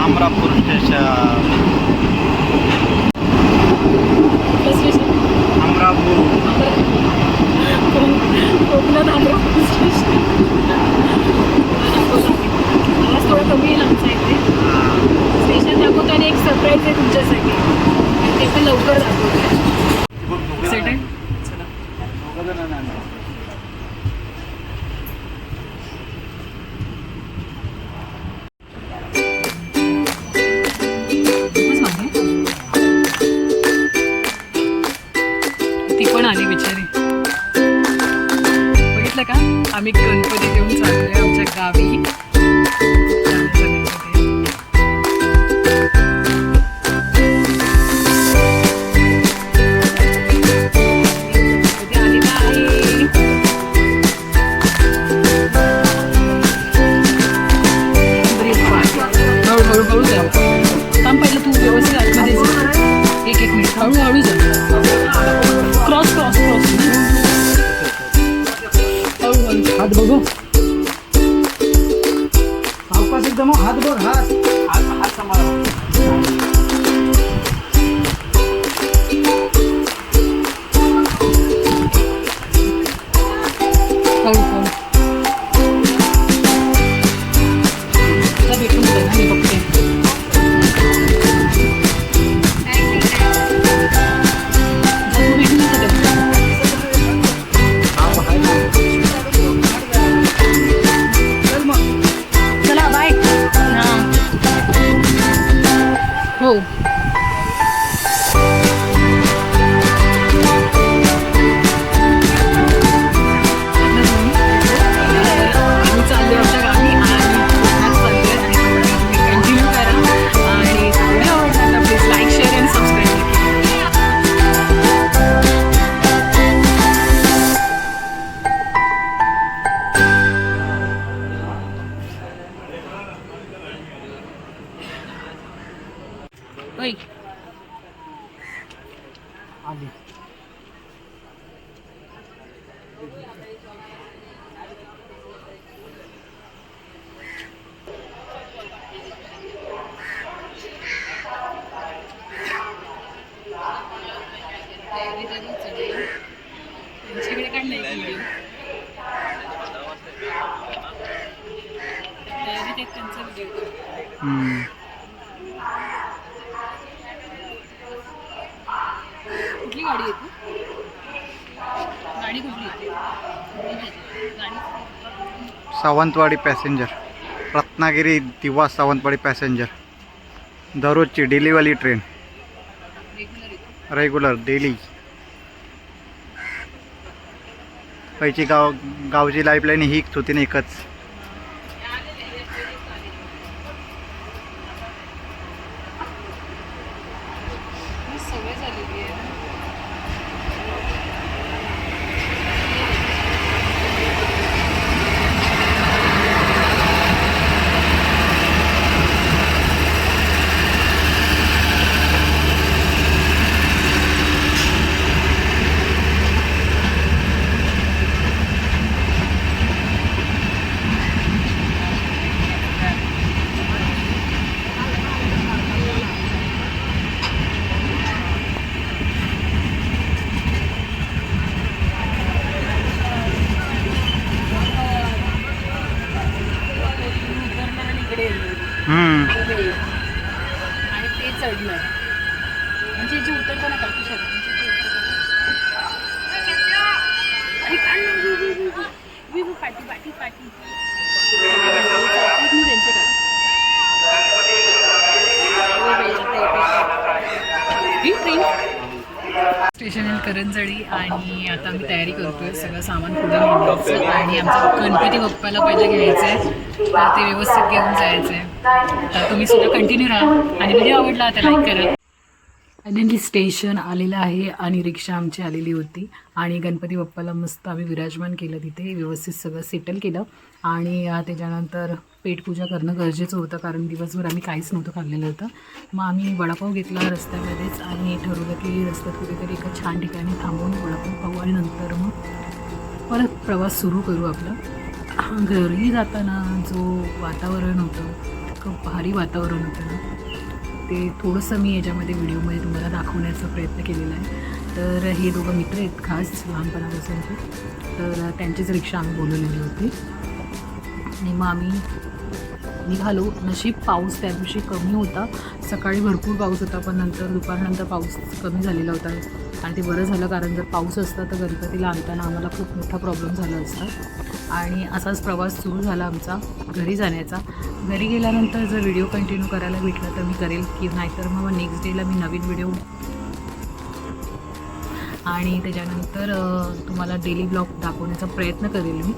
Amarapur station. Amarapur कोकणात Amarapur station. आवाज थोडा कमी येईल आमचा इथे. स्टेशन दाखवतो आणि एक सरप्राईज आहे तुमच्यासाठी, ते पण लवकर दाखवतो. एक्साइटेड? ती पण आली बिचारी. बघितलं का, आम्ही गणपती घेऊन चाललोय आमच्या गावी. हळूहळू जा. थांब पहिलं तू व्यवस्थित आतमध्ये जा. एक मिनिट हळूहळू जा. क्रॉस क्रॉस क्रॉस हळूहळू. हात बघू. सावकाश एकदम. हात बघ. हात हात सांभाळा. हळू हळू. भेटून जाईल मी बघते. चला बाय. हो आली. त्यांच्याकडे काय नाही व्हिडिओ. तयारीत एक त्यांचा व्हिडिओ. कुठली गाडी येते? गाडी कुठली येते? सावंतवाडी पॅसेंजर. रत्नागिरी दिवा सावंतवाडी पॅसेंजर. दररोजची डेलीवाली ट्रेन. Regular daily. पैची गावची लाईफलाईन हीच होती ना, एकच. सवय झालेली आहे. आणि ते चढलं म्हणजे जे उतरताना काढू शकत पाठी पाठी पाठी स्टेशन करंजळी. आणि आता आम्ही तयारी करतोय. सगळं सामान पुढे नेण्याचं आणि आमचं गणपती बाप्पाला पहिलं घ्यायचं आहे, तर ते व्यवस्थित घेऊन जायचं आहे. तर तुम्ही सुद्धा कंटिन्यू राहा आणि व्हिडिओ आवडला तर लाईक करा. फायनली स्टेशन आलेलं आहे आणि रिक्षा आमची आलेली होती आणि गणपती बाप्पाला मस्त आम्ही विराजमान केलं तिथे, व्यवस्थित सगळं सेटल केलं आणि त्याच्यानंतर पेटपूजा करणं गरजेचं होतं कारण दिवसभर आम्ही काहीच नव्हतं खाल्लेलं होतं. मग आम्ही वडापाव घेतला रस्त्यामध्येच आणि ठरवलं की रस्त्यात कुठेतरी एका छान ठिकाणी थांबून वडापाव खाऊ आणि नंतर मग परत प्रवास सुरू करू आपला. घरी जाताना जो वातावरण होतं, खूप भारी वातावरण होतं ना, ते थोडंसं मी याच्यामध्ये व्हिडिओमध्ये तुम्हाला दाखवण्याचा प्रयत्न केलेला आहे. तर हे दोघं मित्र आहेत खास लहानपणापासूनचे, तर त्यांचीच रिक्षा आम्ही बोलवलेली होती आणि मग आम्ही निघालो. नशीब पाऊस त्या दिवशी कमी होता, सकाळी भरपूर पाऊस होता पण नंतर दुपारनंतर पाऊस कमी झालेला होता आणि ते बरं झालं कारण जर पाऊस असता तर गणपतीला आणताना आम्हाला खूप मोठा प्रॉब्लेम झाला असता. आणि असाच प्रवास सुरू झाला आमचा घरी जाण्याचा. घरी गेल्यानंतर जर व्हिडिओ कंटिन्यू करायला भेटला तर मी करेल की नाहीतर मग नेक्स्ट डेला मी नवीन व्हिडिओ आणि त्याच्यानंतर तुम्हाला डेली ब्लॉग दाखवण्याचा प्रयत्न करेल मी.